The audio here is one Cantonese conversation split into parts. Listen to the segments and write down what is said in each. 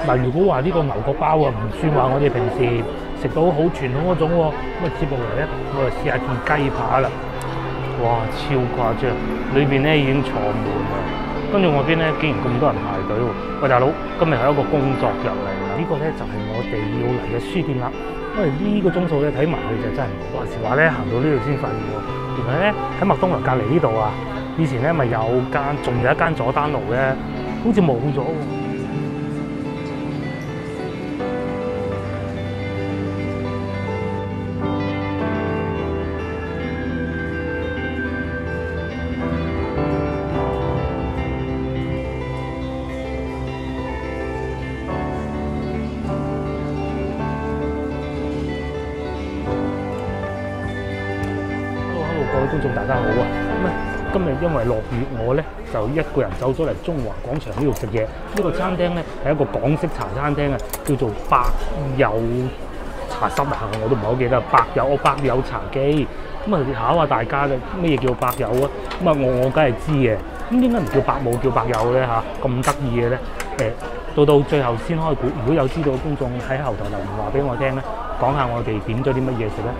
嗱，如果話呢個牛角包啊，唔算話我哋平時食到好傳統嗰種喎，咁啊接落嚟咧，我就試下件雞扒啦。哇，超誇張！裏邊咧已經坐滿啦，跟住我邊咧竟然咁多人排隊喎。喂，大佬，今日係一個工作日嚟㗎，呢個咧就係我哋要嚟嘅書店啦。因為呢個鐘數咧睇埋去就真係話時話咧行到呢度先發現喎，原來咧喺麥當勞隔離呢度啊，以前咧咪仲有一間佐丹奴嘅，好似冇咗喎。各位觀眾大家好啊！今日因為落雨，我咧就一個人走咗嚟中華廣場呢度食嘢。呢個餐廳咧係一個港式茶餐廳啊，叫做百有茶室啊，我都唔係好記得。百有茶記。咁啊考下大家嘅咩嘢叫百有啊？咁啊我梗係知嘅。咁點解唔叫百冇叫百有咧嚇？咁得意嘅咧？到最後先開估。如果有知道嘅觀眾喺後台留言話俾我聽咧，講下我哋點咗啲乜嘢食咧？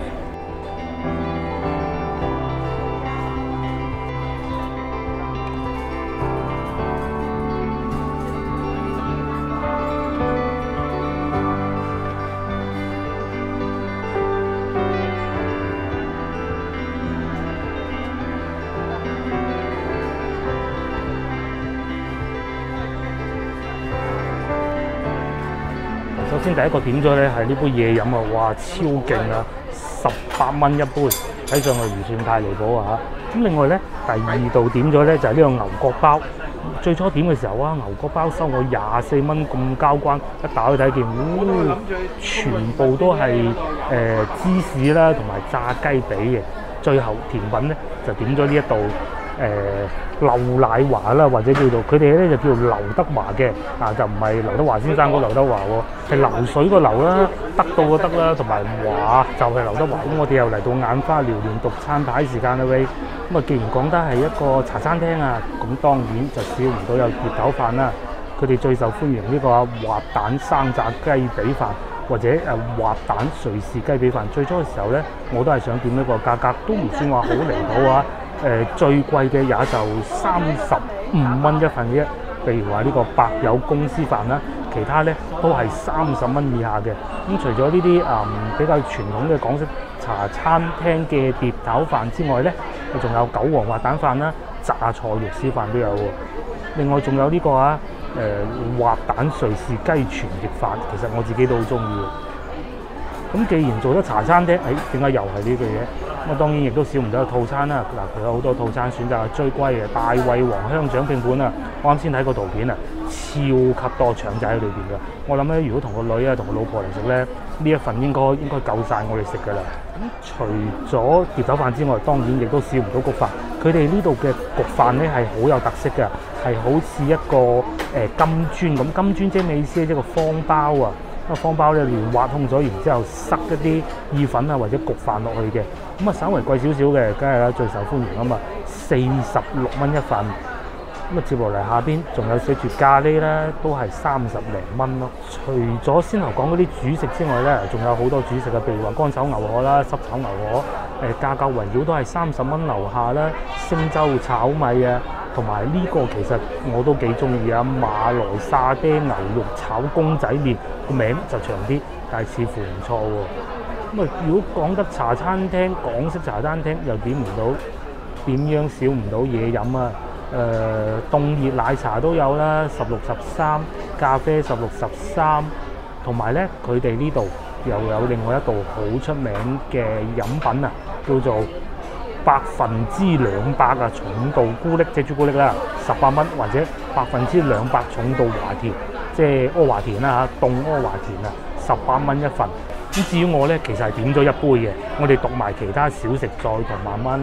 首先第一個點咗咧係呢杯嘢飲啊，哇超勁啊！18蚊一杯，睇上去唔算太離譜啊嚇。咁另外咧第二度點咗咧就係呢個牛角包。最初點嘅時候啊，牛角包收我24蚊咁交關，一打開睇見，全部都係芝士啦同埋炸雞髀嘅。最後甜品咧就點咗呢一道劉乃華啦，或者叫做佢哋咧就叫劉德華嘅啊，就唔係劉德華先生嗰個劉德華喎，係流水個流啦，得到個得啦，同埋華就係劉德華。咁我哋又嚟到眼花繚亂讀餐牌時間啦喂。咁啊，既然講得係一個茶餐廳啊，咁當然就少唔到有碟頭飯啦。佢哋最受歡迎呢個滑蛋生炸雞髀飯，或者滑蛋瑞士雞髀飯。最初嘅時候咧，我都係想點一個價格都唔算話好離譜啊。最貴嘅也就35蚊一份啫。譬如話呢個百有公司飯啦，其他咧都係30蚊以下嘅。咁除咗呢啲比較傳統嘅港式茶餐廳嘅碟頭飯之外咧，仲有韭黃滑蛋飯啦、榨菜肉絲飯都有喎。另外仲有呢個滑蛋瑞士雞全翼飯，其實我自己都好中意。咁既然做得茶餐廳，點解又係呢句嘢？咁當然亦都少唔到套餐啦。嗱，佢有好多套餐選擇，最貴嘅大胃王香腸拼盤啊！我啱先睇個圖片啊，超級多腸仔喺裏邊㗎。我諗咧，如果同個女啊、同個老婆嚟食咧，呢一份應該夠晒我哋食㗎啦。咁除咗碟頭飯之外，當然亦都少唔到焗飯。佢哋呢度嘅焗飯咧係好有特色㗎，係好似一個金磚咁。金磚即係咩意思咧？一個方包啊！個方包咧連挖空咗，然之後塞一啲意粉啊或者焗飯落去嘅，咁啊稍微貴少少嘅，梗係啦，最受歡迎啊嘛，46蚊一份。咁啊接落嚟下邊仲有寫住咖喱啦，都係30零蚊咯。除咗先頭講嗰啲主食之外咧，仲有好多主食嘅，譬如話乾炒牛河啦、濕炒牛河，價格圍繞都係30蚊樓下啦。星洲炒米啊，同埋呢個其實我都幾中意啊，馬來沙爹牛肉炒公仔麵，個名就長啲，但係似乎唔錯喎。咁啊，如果講得茶餐廳，港式茶餐廳又點唔到，點樣少唔到嘢飲啊？凍熱奶茶都有啦，16、13，咖啡16、13，同埋咧佢哋呢度又有另外一道好出名嘅飲品啊，叫做200%啊重度咕力即係朱古力啦，18蚊，或者200%重度華田，即係阿華田啦嚇，凍阿華田啊，18蚊一份。咁至於我咧，其實係點咗一杯嘅，我哋讀埋其他小食再同慢慢。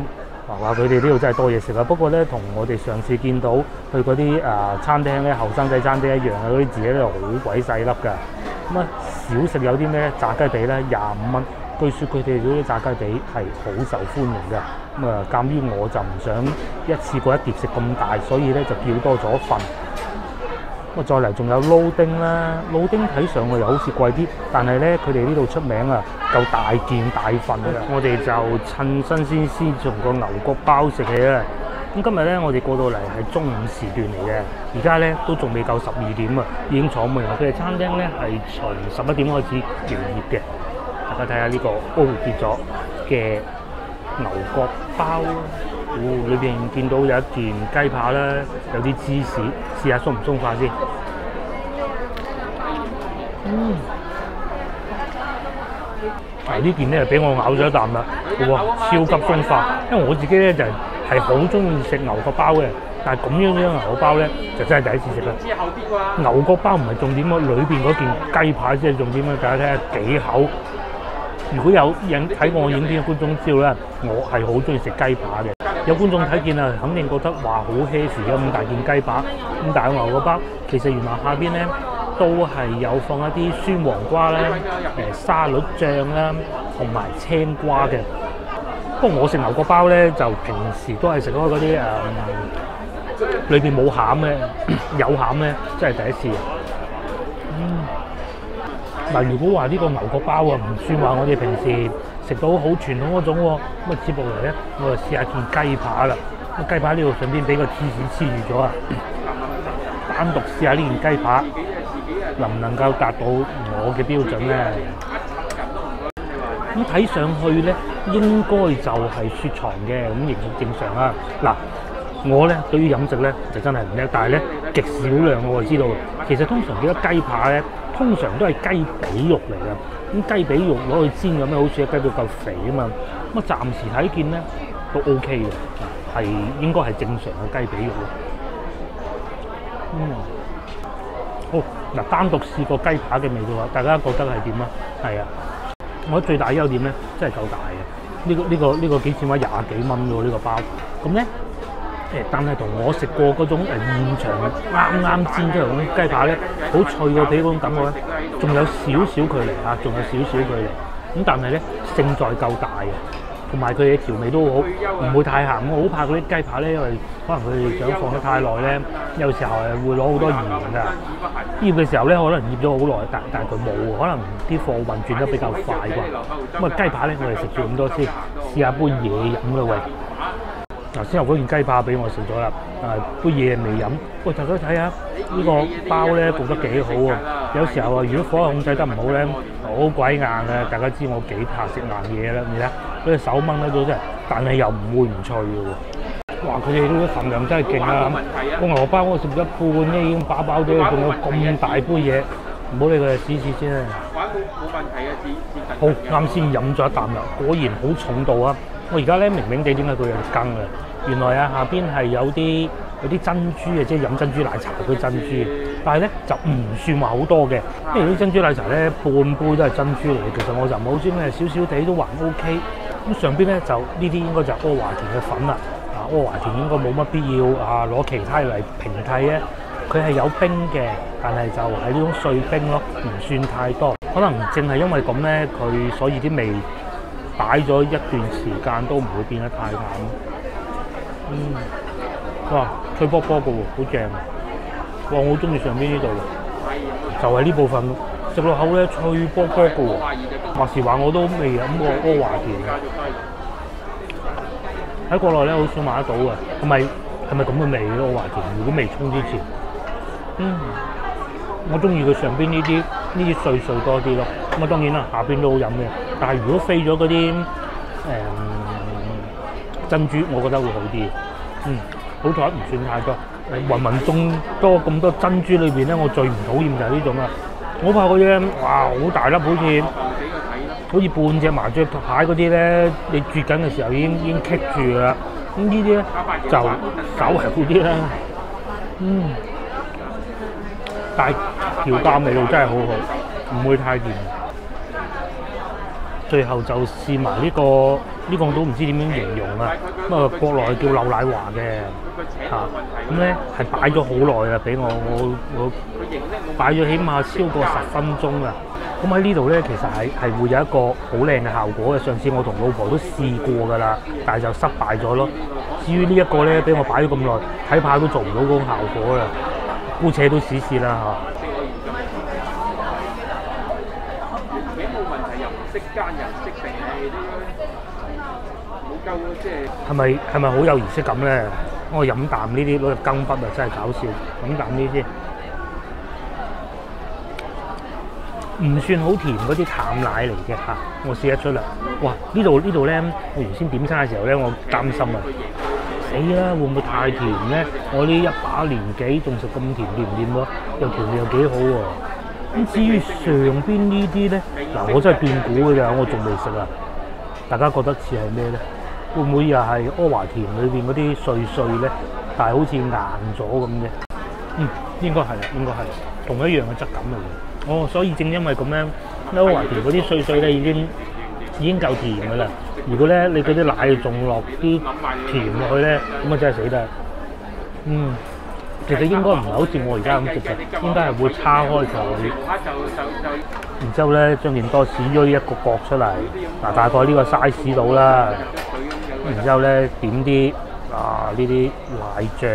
話佢哋呢度真係多嘢食啊！不過咧，同我哋上次見到去嗰啲餐廳咧，後生仔餐廳一樣啊，嗰啲字咧好鬼細粒㗎。咁啊，小食有啲咩咧？炸雞髀咧25蚊，據說佢哋嗰啲炸雞髀係好受歡迎㗎。咁啊，鑑於我就唔想一次過一碟食咁大，所以咧就叫多咗份。咁再嚟仲有撈丁啦，撈丁睇上去又好似貴啲，但係咧佢哋呢度出名啊，夠大件大份㗎。我哋就趁新鮮先從個牛角包食起啦。咁今日咧我哋過到嚟係中午時段嚟嘅，而家咧都仲未夠12點啊，已經坐滿啦。佢哋餐廳咧係從11點開始營業嘅。大家睇下呢個跌咗嘅牛角包，裏邊見到有一件雞扒啦，有啲芝士，試下鬆唔鬆化先。呢件咧俾我咬咗一啖啦，哇，超級鬆化！因為我自己咧就係好中意食牛角包嘅，但係咁樣牛角包咧就真係第一次食啦。牛角包唔係重點喎，裏邊嗰件雞扒先係重點啊！大家睇下幾厚。如果有睇過我影片嘅觀眾知道咧，我係好中意食雞扒嘅。有觀眾睇見啊，肯定覺得哇好 heavy 咁大件雞扒，咁大個牛角包，其實原來下邊咧都係有放一啲酸黃瓜啦、沙律醬啦，同埋青瓜嘅。不過我食牛角包咧，就平時都係食開嗰啲裏邊冇餡嘅，有餡咧真係第一次。嗱，如果話呢個牛角包啊，唔算話我哋平時食到好傳統嗰種喎，咁啊接落嚟咧，我就試下件雞扒啦。咁雞扒呢度上邊俾個芝士黐住咗啊，單獨試下呢件雞扒能唔能夠達到我嘅標準咧？咁睇上去咧，應該就係雪藏嘅，咁亦正常啦。嗱，我咧對於飲食咧就真係唔叻，但係咧極少量我就知道。其實通常幾多雞扒咧？通常都係雞髀肉嚟嘅，咁雞髀肉攞去煎有咩好處咧？雞髀夠肥啊嘛，咁啊暫時睇見咧都 OK 嘅，係應該係正常嘅雞髀肉咯。好嗱，單獨試過雞扒嘅味道啊，大家覺得係點啊？係啊，我覺得最大優點咧真係夠大嘅，呢個幾錢話20幾蚊喎呢個包，咁咧。但係同我食過嗰種現場啱煎出嚟嗰啲雞扒咧，好脆個皮嗰種感覺咧，仲有少少距離嚇，仲有少少距離。咁但係咧，勝在夠大嘅，同埋佢嘅調味都好，唔會太鹹。我好怕嗰啲雞扒咧，因為可能佢哋想放得太耐咧，有時候係會攞好多鹽㗎。醃嘅時候咧，可能醃咗好耐，但係佢冇，可能啲貨運轉得比較快啩。咁啊雞扒咧，我哋食住咁多先，試下杯嘢飲啦喂。嗱，先後嗰件雞扒俾我食咗啦，杯嘢未飲。喂，大家睇下呢個包咧焗得幾好喎！有時候啊，如果火候控制得唔好咧，好鬼硬啊！大家知我幾怕食硬嘢啦，你睇嗰隻手掹得到真係，但係又唔會唔脆嘅喎。哇！佢哋呢啲份量真係勁啊！個牛包我食一半咧已經飽飽哋，仲有咁大杯嘢，唔好理佢，試試先啊！冇問題嘅，好啱先飲咗一啖啦，果然好重度啊！我而家咧明明地點解佢有羹嘅？原來啊下邊係有啲珍珠嘅，即係飲珍珠奶茶嗰啲珍珠，但係咧就唔算話好多嘅，因為啲珍珠奶茶咧半杯都係珍珠嚟嘅，其實我就唔好中意，少少地都還 OK。咁上邊咧就呢啲應該就係阿華田嘅粉啦，阿華田應該冇乜必要攞其他嚟平替咧，佢係有冰嘅，但係就係呢種碎冰咯，唔算太多。可能正係因為咁咧，佢所以啲味擺咗一段時間都唔會變得太淡。哇，脆卜卜嘅喎，好正！哇，我好中意上邊呢度，就係呢部分食落口咧脆卜卜嘅喎。話時話我都未飲過阿華田嘅，喺國內咧好少買得到嘅，係咪咁嘅味咯？阿華田如果未沖之前，我中意佢上邊呢啲碎碎多啲咯。咁啊當然啦，下邊都好飲嘅，但係如果飛咗嗰啲珍珠，我覺得會好啲。好彩唔算太多。芸芸眾多咁多珍珠裏邊咧，我最唔討厭就係呢種啊！我怕嗰啲咧，哇好大粒，好似半隻麻雀牌嗰啲咧，你啜緊嘅時候已經棘住啦。咁呢啲咧就稍為好啲啦。但係調教味道真係好好，唔會太甜。最後就試埋呢個我都唔知點樣形容啊！咁啊國內叫柳乃華嘅咁咧係擺咗好耐啦，俾我擺咗起碼超過10分鐘啦。咁喺呢度咧，其實係會有一個好靚嘅效果嘅。上次我同老婆都試過㗎啦，但係就失敗咗咯。至於呢一個咧，俾我擺咗咁耐，睇怕都做唔到嗰種效果啦。姑且都試試啦嚇。幾冇問題，又唔識奸又唔識定係都冇夠即係。係咪好有儀式感咧？我飲啖呢啲攞入羹筆啊，真係搞笑！飲啖呢啲。唔算好甜嗰啲淡奶嚟嘅嚇，我試得出啦。哇！呢度咧，我原先點餐嘅時候咧，我擔心啊，死啦，會唔會太甜咧？我呢一把年紀仲食咁甜，掂唔掂喎？又調味又幾好喎。咁至於上邊呢啲咧，嗱我真係斷估㗎咋，我仲未食啊。大家覺得似係咩咧？會唔會又係阿華田裏邊嗰啲碎碎咧？但係好似硬咗咁嘅。應該係啦，應該係同一樣嘅質感嚟嘅。哦，所以正因為咁樣，阿華田嗰啲碎碎咧已經夠甜㗎啦。如果咧你嗰啲奶仲落啲甜落去咧，咁啊真係死得。其實應該唔係好似我而家咁食嘅，應該係會叉開佢，然之後咧將件多士鋥一個角出嚟，嗱大概呢個 size 到啦。然之後咧點啲呢啲奶醬，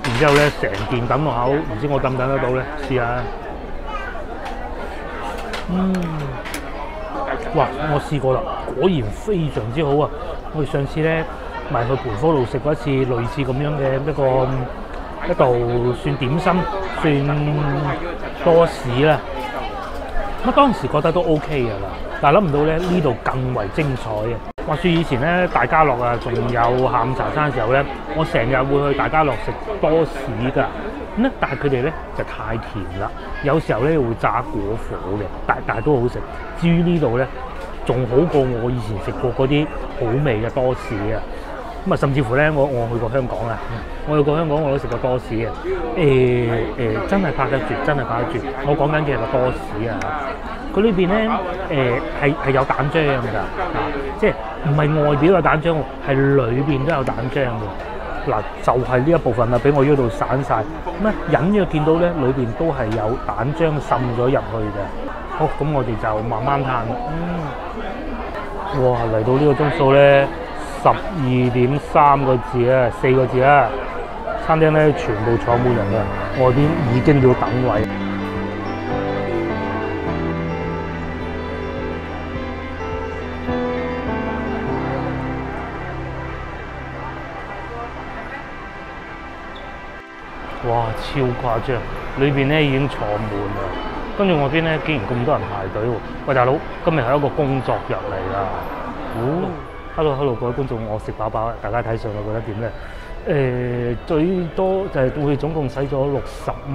然之後咧成件抌落口，唔知我抌唔抌得到咧？試下。哇！我試過啦，果然非常之好啊！我哋上次咧咪去盤福路食過一次類似咁樣嘅一道算點心，算多士啦。咁當時覺得都 OK 㗎啦，但係諗唔到咧呢度更為精彩嘅。話說以前咧大家樂啊，仲有下午茶餐嘅時候咧，我成日會去大家樂食多士㗎。咁咧，但係佢哋咧就太甜啦，有時候咧會炸過火嘅，但係都好食。至於呢度咧，仲好過我以前食過嗰啲好味嘅多士啊！咁啊，甚至乎咧，我去過香港啊，我去過香港我都食過多士嘅。真係拍得絕，真係拍得絕。我講緊嘅係個多士啊，佢裏邊咧係有蛋漿㗎，即係唔係外表有蛋漿，係裏邊都有蛋漿嘅。嗱，就係呢一部分啦，俾我呢度散晒。咁啊，隱約見到咧，裏邊都係有蛋漿滲咗入去嘅。好，咁我哋就慢慢嘆。哇，嚟到呢個鐘數咧，12.3個字啊，4個字啊，餐廳咧全部坐滿人嘅，外邊已經要等位。哇，超誇張！裏邊咧已經坐滿啦，跟住外邊咧竟然咁多人排隊喎！喂，大佬，今日係一個工作日嚟㗎。Hello， 各位觀眾，我食飽飽，大家睇上我覺得點咧？最多就係會總共使咗60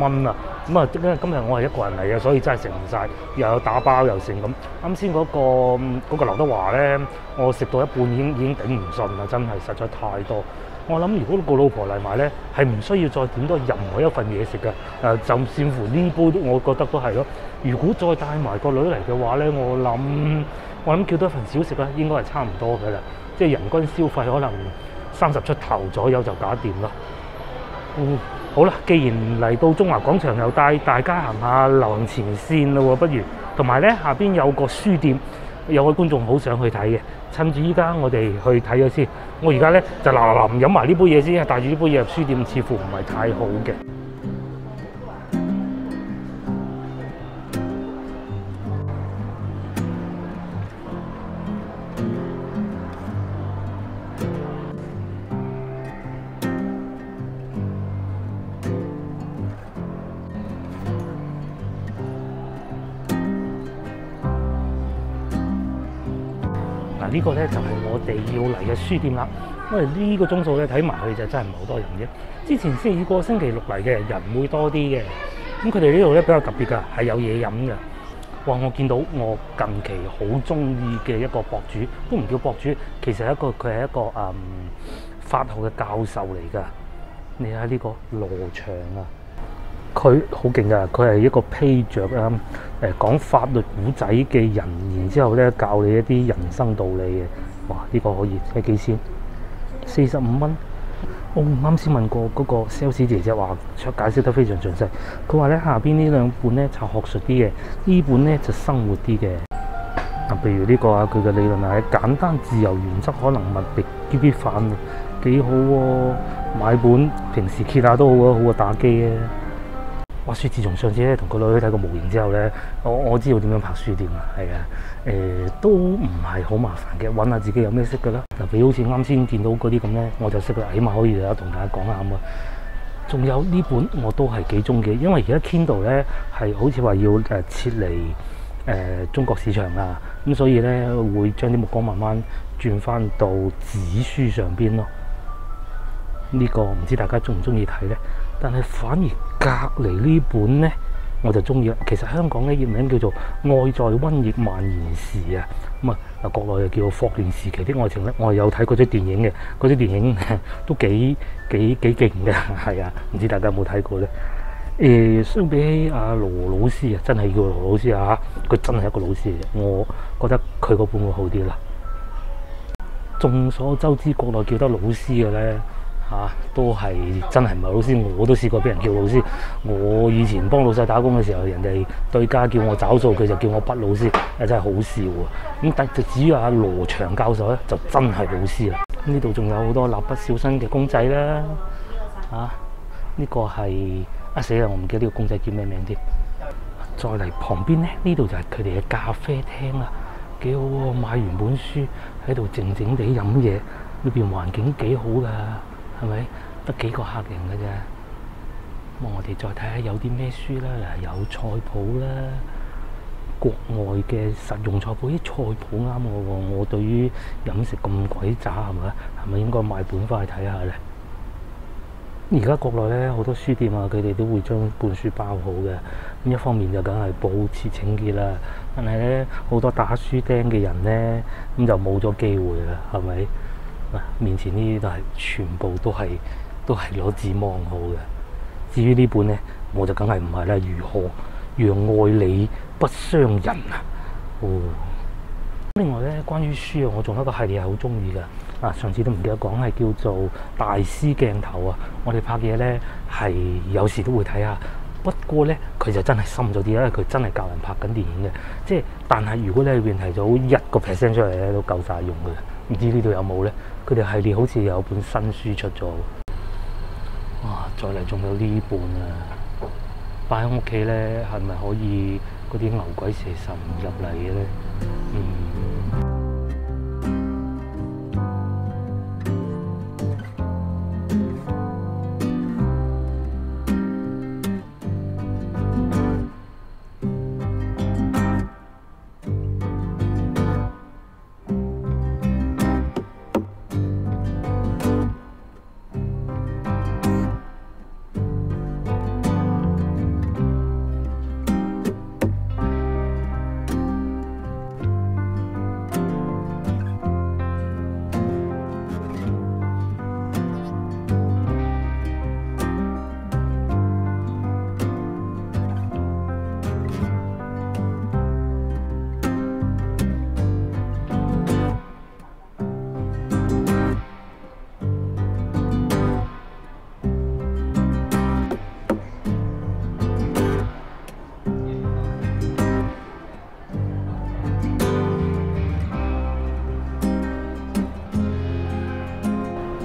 蚊啊！咁啊，因為今日我係一個人嚟嘅，所以真係食唔晒，又有打包又剩咁。啱先嗰個劉德華咧，我食到一半已經頂唔順啦，真係實在太多。我諗如果個老婆嚟埋咧，係唔需要再點多任何一份嘢食嘅。就算乎呢杯，我覺得都係咯。如果再帶埋個女嚟嘅話咧，我諗叫多份小食咧，應該係差唔多嘅啦。即係人均消費可能30出頭左右就搞掂啦。好啦，既然嚟到中華廣場，又帶大家行下流行前線啦喎，不如同埋咧下邊有個書店，有位觀眾好想去睇嘅。趁住依家我哋去睇咗先。我而家咧就嗱飲埋呢杯嘢先，帶住呢杯嘢入書店似乎唔係太好嘅。呢個咧就係我哋要嚟嘅書店啦，因為呢個鐘數咧睇埋去就真係唔係好多人啫。之前星期5星期6嚟嘅人會多啲嘅，咁佢哋呢度咧比較特別㗎，係有嘢飲嘅。哇！我見到我近期好中意嘅一個博主，都唔叫博主，其實佢係一個法學嘅教授嚟㗎。你睇呢個羅翔啊！佢好勁㗎，佢係一個披着講法律古仔嘅人，然之後咧教你一啲人生道理嘅。哇！呢個可以睇幾錢？45蚊。我啱先問過嗰個 sales 姐姐話解釋得非常詳細。佢話咧下邊呢兩本咧就學術啲嘅，呢本咧就生活啲嘅。譬如呢個佢嘅理論係簡單自由原則可能物極必反，幾好喎。買本平時揭下都好啊，好過打機啊！話説自從上次咧同個女睇過模型之後咧，我知道點樣拍書店啊，係啊，都唔係好麻煩嘅，揾下自己有咩識㗎啦。特別好似啱先見到嗰啲咁咧，我就識啦，起碼可以同大家講下咁啊。仲有呢本我都係幾中意，因為而家 Kindle 咧係好似話要撤離中國市場啊，咁所以咧會將啲目光慢慢轉翻到紙書上邊咯。呢個唔知大家中唔中意睇咧？但係反而隔離呢本咧，我就中意啦。其實香港咧譯名叫做《愛在瘟疫蔓延時》啊，咁啊國內又叫《霍亂時期的愛情》咧。我係有睇嗰啲電影嘅，嗰啲電影都幾勁嘅，係啊，唔知大家有冇睇過咧？相比起阿羅老師啊，真係叫羅老師啊，佢真係一個老師嚟嘅，我覺得佢嗰本會好啲啦。眾所周知，國內叫得老師嘅咧。都係真係唔係老師，我都試過俾人叫老師。我以前幫老細打工嘅時候，人哋對家叫我找數，佢就叫我畢老師，真係好笑啊！咁但係至於阿羅翔教授咧，就真係老師啦。呢度仲有好多蠟筆小新嘅公仔啦，呢個係死啦！我唔記得呢個公仔叫咩名添。再嚟旁邊咧，呢度就係佢哋嘅咖啡廳啦，幾好喎！買完本書喺度靜靜地飲嘢，裏邊環境幾好㗎。係咪得幾個客人嘅啫？咁我哋再睇下有啲咩書啦。嗱，有菜譜啦，國外嘅實用菜譜，啲菜譜啱我喎。我對於飲食咁鬼渣係咪應該買本翻去睇下咧？而家國內咧好多書店啊，佢哋都會將本書包好嘅。咁一方面就梗係保持清潔啦，但係咧好多打書釘嘅人咧，咁就冇咗機會啦，係咪？面前呢啲都係全部都係攞紙望好嘅。至於呢本呢，我就梗係唔係啦。如何讓愛你不傷人啊？另外咧，關於書啊，我仲有一個系列係好中意嘅。上次都唔記得講，係叫做大師鏡頭啊。我哋拍嘢咧係有時都會睇下，不過咧佢就真係深咗啲，因為佢真係教人拍緊電影嘅。即係，但係如果你裏邊提早1% 出嚟咧，都夠晒用嘅。唔知呢度有冇咧？佢哋系列好似有本新書出咗。哇！再嚟仲有呢本啊，擺喺屋企咧，係咪可以嗰啲牛鬼蛇神唔入嚟嘅咧？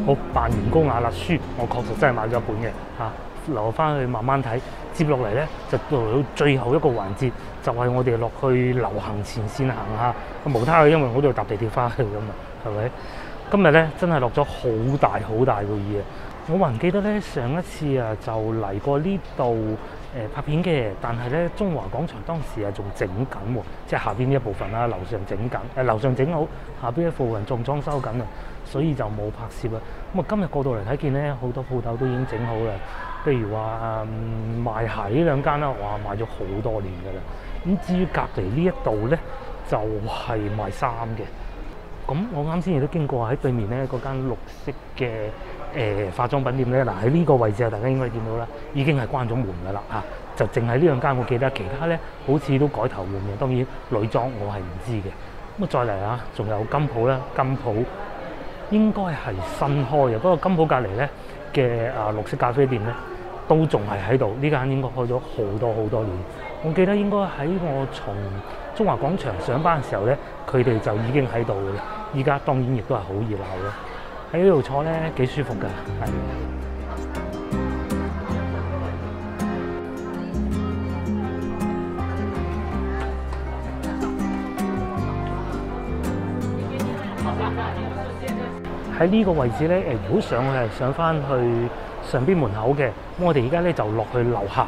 好，扮完高雅啦書，我確實真係買咗一本嘅留翻去慢慢睇。接落嚟咧就到最後一個環節，就係我哋落去流行前線行下。無他嘅，因為我都要搭地鐵翻去㗎嘛，係咪？今日咧真係落咗好大個雨啊！我還記得咧上一次就嚟過呢度拍片嘅，但係咧中華廣場當時仲整緊喎，即係下邊呢一部分啦，樓上整緊，樓上整好，下邊一部分仲裝修緊啊，所以就冇拍攝啦。咁今日過到嚟睇見咧，好多鋪頭都已經整好啦。譬如話賣鞋呢兩間啦，哇賣咗好多年㗎啦。咁至於隔離呢一度咧，就係賣衫嘅。咁我啱先亦都經過喺對面咧嗰間綠色嘅化妝品店咧，喺呢個位置大家應該見到啦，已經係關咗門㗎啦嚇，就淨係呢兩間我記得，其他咧好似都改頭換面。當然女裝我係唔知嘅。咁再嚟仲有金鋪啦，金鋪應該係新開嘅，不過金鋪隔離咧嘅綠色咖啡店咧都仲係喺度，呢間應該開咗好多年。我記得應該喺我從中華廣場上班嘅時候咧，佢哋就已經喺度嘅啦。依家當然亦都係好熱鬧咯。喺呢度坐咧幾舒服㗎，係。喺呢個位置咧，如果上去係上翻去上邊門口嘅，咁我哋而家咧就落去樓下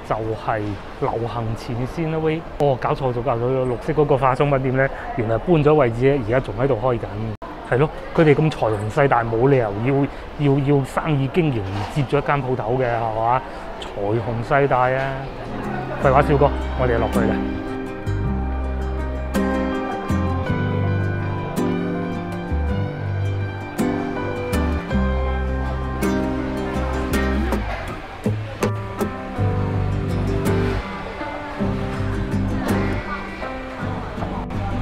就係流行前線啦喂。哦，搞錯咗，綠色嗰個化妝品店咧，原來搬咗位置咧，而家仲喺度開緊。係咯，佢哋咁財雄勢大，冇理由要生意經營而接咗一間鋪頭嘅，係嘛？財雄勢大啊！廢話少講，我哋落去啦。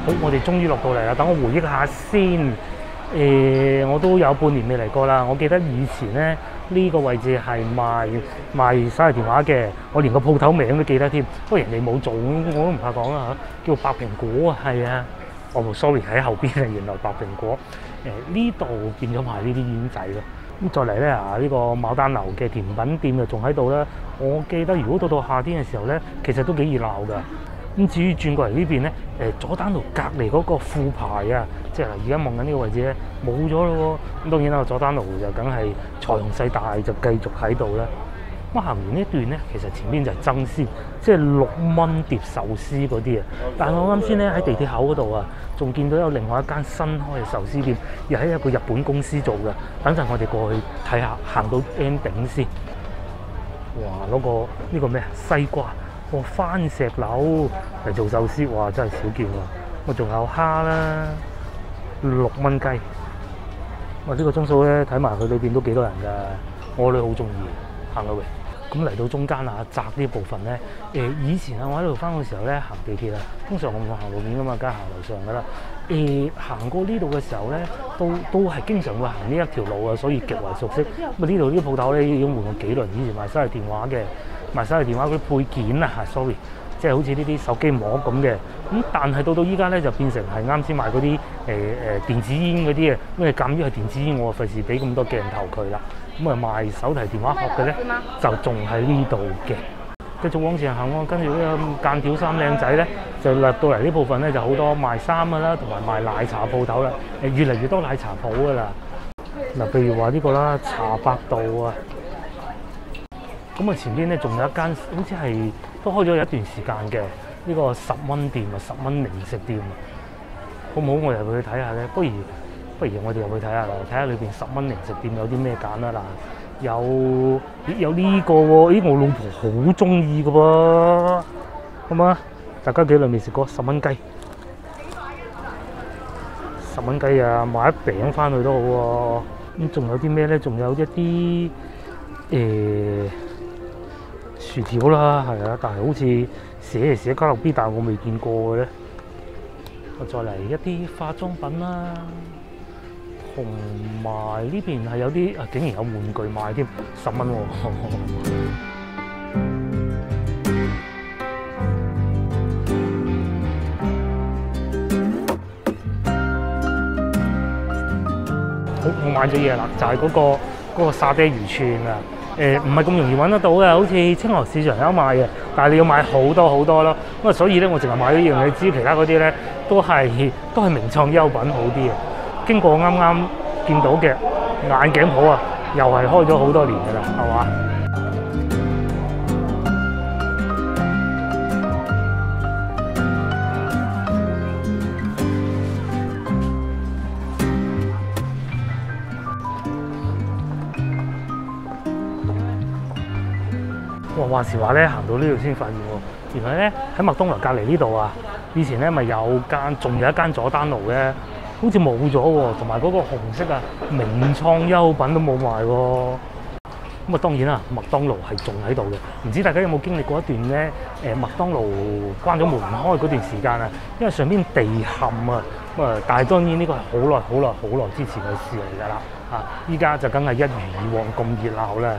好，我哋終於落到嚟啦！等我回憶下先。我都有半年未嚟過啦。我記得以前咧呢個位置係賣手提電話嘅，我連個鋪頭名都記得添。不過人哋冇做，我都唔怕講啦嚇。叫白蘋果啊，係啊。哦，sorry， 喺後邊啊，原來白蘋果。呢度變咗賣呢啲煙仔咯。咁再嚟咧呢個牡丹樓嘅甜品店就仲喺度啦。我記得如果到夏天嘅時候咧，其實都幾熱鬧㗎。咁至於轉過嚟呢邊咧，佐丹奴隔離嗰個副牌啊，即係而家望緊呢個位置咧冇咗咯喎。咁當然啦，佐丹奴就梗係財雄勢大，就繼續喺度啦。咁行完呢一段咧，其實前邊就係爭鮮，即係6蚊碟壽司嗰啲啊。但係我啱先咧喺地鐵口嗰度啊，仲見到有另外一間新開嘅壽司店，又係一個日本公司做嘅。等陣我哋過去睇下，行到 ending 先。哇！呢個咩啊？西瓜。番石榴嚟做壽司，哇！真係少見喎。我仲有蝦啦，6蚊雞。哇！呢個鐘數咧，睇埋佢裏邊都幾多人㗎。我女好中意行落去。咁嚟到中間啊，窄呢部分咧，以前啊，我喺度翻嘅時候咧，行地鐵啊，通常我唔行路面㗎嘛，梗係行樓上㗎啦。行過呢度嘅時候咧，都係經常會行呢一條路啊，所以極為熟悉。咁呢度啲鋪頭咧已經換過幾輪，以前賣手提電話嘅。賣手提電話嗰啲配件啊，sorry， 即係好似呢啲手機膜咁嘅。咁但係到依家咧就變成係啱先賣嗰啲電子煙嗰啲啊。因為鑑於係電子煙，我費事俾咁多鏡頭佢啦。咁啊賣手提電話殼嘅咧就仲喺呢度嘅。繼續往前行喎，跟住呢個間條衫靚仔咧就落到嚟呢部分咧就好多賣衫㗎啦，同埋賣奶茶鋪頭啦。越嚟越多奶茶鋪㗎啦。嗱，譬如話呢個啦，茶百道啊。咁啊，前邊咧仲有一間，好似係都開咗有一段時間嘅呢個10蚊店啊，10蚊零食店，好唔好？我哋入去睇下咧。不如我哋入去睇下啦，睇下裏邊10蚊零食店有啲咩揀啊嗱。有呢個喎，咦，我老婆好中意嘅噃，好嘛？大家幾耐未食過10蚊雞？10蚊雞啊，買一餅翻去都好喎。咁仲有啲咩咧？仲有一啲薯條啦，係啊，但係好似寫卡路 B， 但係我未見過嘅咧。我再嚟一啲化妝品啦，同埋呢邊係有啲竟然有玩具賣添，10蚊喎。好，我買咗嘢啦，就係嗰個沙爹魚串啊。唔係咁容易揾得到嘅，好似清河市場有賣嘅，但係你要買好多咯。咁啊，所以咧我淨係買咗呢樣嘢，至於其他嗰啲咧都係名創優品好啲嘅。經過啱啱見到嘅眼鏡鋪啊，又係開咗好多年㗎啦，係嘛？話時話咧，行到呢度先發現喎，原來咧喺麥當勞隔離呢度啊，以前咧咪仲有一間佐丹奴嘅，好似冇咗喎，同埋嗰個紅色啊名創優品都冇賣喎。咁啊當然啦，麥當勞係仲喺度嘅，唔知大家有冇經歷過一段咧麥當勞關咗門唔開嗰段時間啊？因為上邊地陷啊，但係當然呢個係好耐之前嘅事嚟㗎啦，依家就梗係一如以往咁熱鬧啦。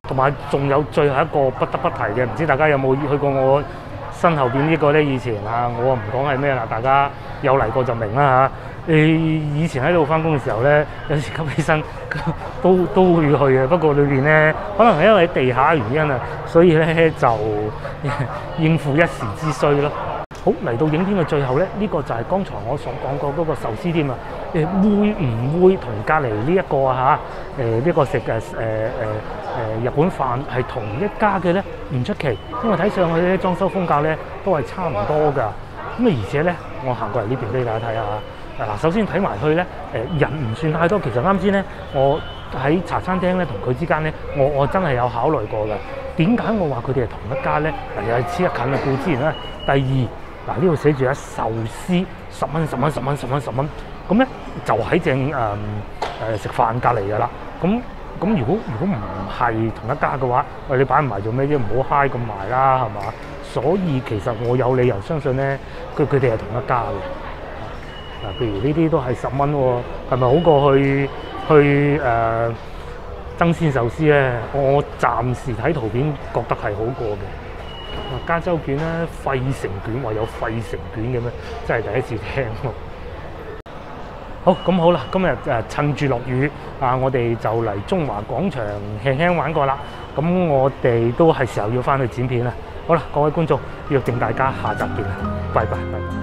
同埋仲有最後一個不得不提嘅，唔知大家有冇去過我身後邊呢個咧，以前我唔講係咩啦，大家有嚟過就明啦嚇。以前喺度翻工嘅時候咧，有時急起身都會去嘅，不過裏邊咧可能係因為地下原因啊，所以咧就應付一時之需咯。好，嚟到影片嘅最後咧，呢個就係剛才我所講過嗰個壽司店啊。會唔會同隔離呢一個呢個食日本飯係同一家嘅咧？唔出奇，因為睇上去咧裝修風格咧都係差唔多㗎。咁而且咧，我行過嚟呢邊俾大家睇下。嗱，首先睇埋去咧，人唔算太多。其實啱先咧，我喺茶餐廳咧同佢之間咧，我真係有考慮過嘅。點解我話佢哋係同一家咧？又係黐得近啊，固之然啦。第二，呢度寫住壽司10蚊10蚊10蚊10蚊10蚊，咁咧就喺正食飯隔離㗎啦。咁如果唔係同一家嘅話，你擺唔埋做咩啫？唔好嗨咁埋啦，係嘛？所以其實我有理由相信咧，佢哋係同一家嘅。譬如呢啲都係10蚊喎，係咪好過去爭鮮壽司咧？我暫時睇圖片覺得係好過嘅。加州卷咧，費城卷，話有費城卷嘅咩？真係第一次聽喎。好，咁好啦，今日趁住落雨我哋就嚟中華廣場輕輕玩過啦。咁我哋都係時候要翻去剪片啦。好啦，各位觀眾，約定大家下集見啦，拜拜。